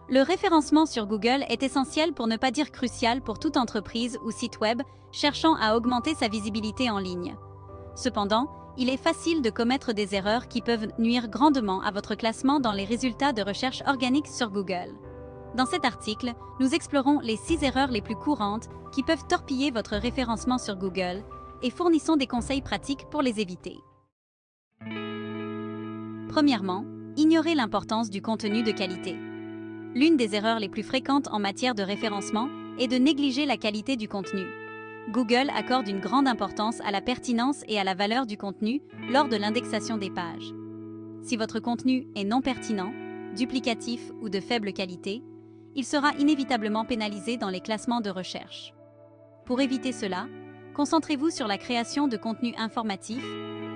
Le référencement sur Google est essentiel pour ne pas dire crucial pour toute entreprise ou site web cherchant à augmenter sa visibilité en ligne. Cependant, il est facile de commettre des erreurs qui peuvent nuire grandement à votre classement dans les résultats de recherche organique sur Google. Dans cet article, nous explorons les 6 erreurs les plus courantes qui peuvent torpiller votre référencement sur Google et fournissons des conseils pratiques pour les éviter. Premièrement, ignorez l'importance du contenu de qualité. L'une des erreurs les plus fréquentes en matière de référencement est de négliger la qualité du contenu. Google accorde une grande importance à la pertinence et à la valeur du contenu lors de l'indexation des pages. Si votre contenu est non pertinent, duplicatif ou de faible qualité, il sera inévitablement pénalisé dans les classements de recherche. Pour éviter cela, concentrez-vous sur la création de contenu informatif,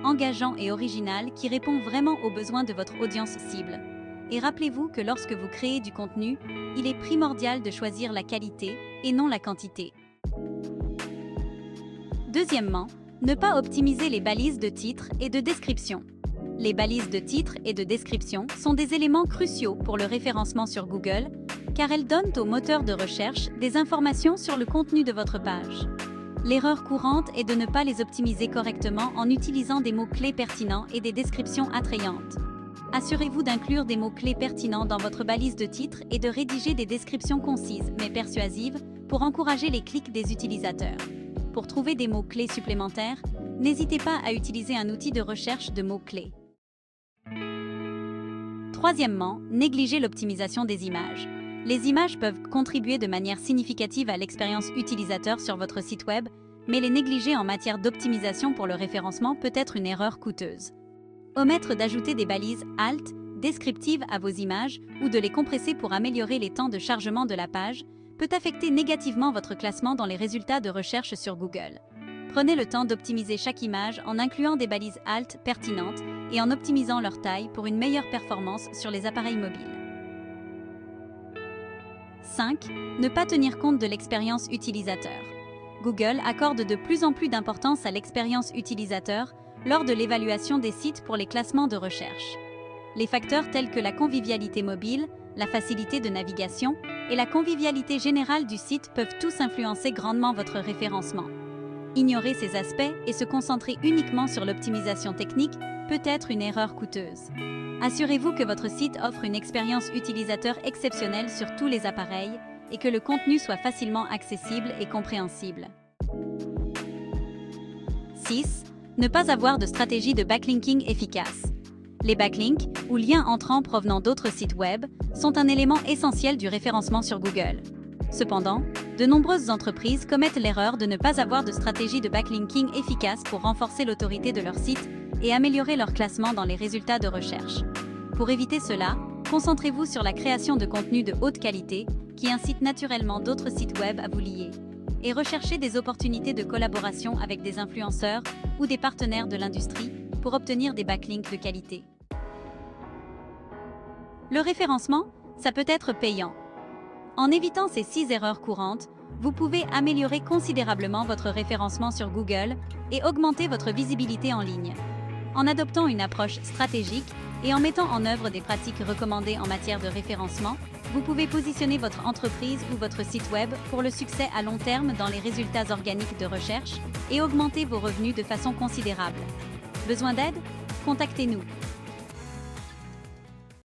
engageant et original qui répond vraiment aux besoins de votre audience cible. Et rappelez-vous que lorsque vous créez du contenu, il est primordial de choisir la qualité et non la quantité. Deuxièmement, ne pas optimiser les balises de titre et de description. Les balises de titre et de description sont des éléments cruciaux pour le référencement sur Google, car elles donnent au moteur de recherche des informations sur le contenu de votre page. L'erreur courante est de ne pas les optimiser correctement en utilisant des mots-clés pertinents et des descriptions attrayantes. Assurez-vous d'inclure des mots-clés pertinents dans votre balise de titre et de rédiger des descriptions concises mais persuasives pour encourager les clics des utilisateurs. Pour trouver des mots-clés supplémentaires, n'hésitez pas à utiliser un outil de recherche de mots-clés. Troisièmement, négligez l'optimisation des images. Les images peuvent contribuer de manière significative à l'expérience utilisateur sur votre site web, mais les négliger en matière d'optimisation pour le référencement peut être une erreur coûteuse. Omettre d'ajouter des balises alt descriptives à vos images ou de les compresser pour améliorer les temps de chargement de la page peut affecter négativement votre classement dans les résultats de recherche sur Google. Prenez le temps d'optimiser chaque image en incluant des balises alt pertinentes et en optimisant leur taille pour une meilleure performance sur les appareils mobiles. 5. Ne pas tenir compte de l'expérience utilisateur. Google accorde de plus en plus d'importance à l'expérience utilisateur lors de l'évaluation des sites pour les classements de recherche. Les facteurs tels que la convivialité mobile, la facilité de navigation et la convivialité générale du site peuvent tous influencer grandement votre référencement. Ignorer ces aspects et se concentrer uniquement sur l'optimisation technique peut être une erreur coûteuse. Assurez-vous que votre site offre une expérience utilisateur exceptionnelle sur tous les appareils et que le contenu soit facilement accessible et compréhensible. 6. Ne pas avoir de stratégie de backlinking efficace. Les backlinks, ou liens entrants provenant d'autres sites web, sont un élément essentiel du référencement sur Google. Cependant, de nombreuses entreprises commettent l'erreur de ne pas avoir de stratégie de backlinking efficace pour renforcer l'autorité de leur site et améliorer leur classement dans les résultats de recherche. Pour éviter cela, concentrez-vous sur la création de contenus de haute qualité qui incitent naturellement d'autres sites web à vous lier. Et recherchez des opportunités de collaboration avec des influenceurs ou des partenaires de l'industrie pour obtenir des backlinks de qualité. Le référencement, ça peut être payant. En évitant ces 6 erreurs courantes, vous pouvez améliorer considérablement votre référencement sur Google et augmenter votre visibilité en ligne. En adoptant une approche stratégique et en mettant en œuvre des pratiques recommandées en matière de référencement, vous pouvez positionner votre entreprise ou votre site web pour le succès à long terme dans les résultats organiques de recherche et augmenter vos revenus de façon considérable. Besoin d'aide? Contactez-nous.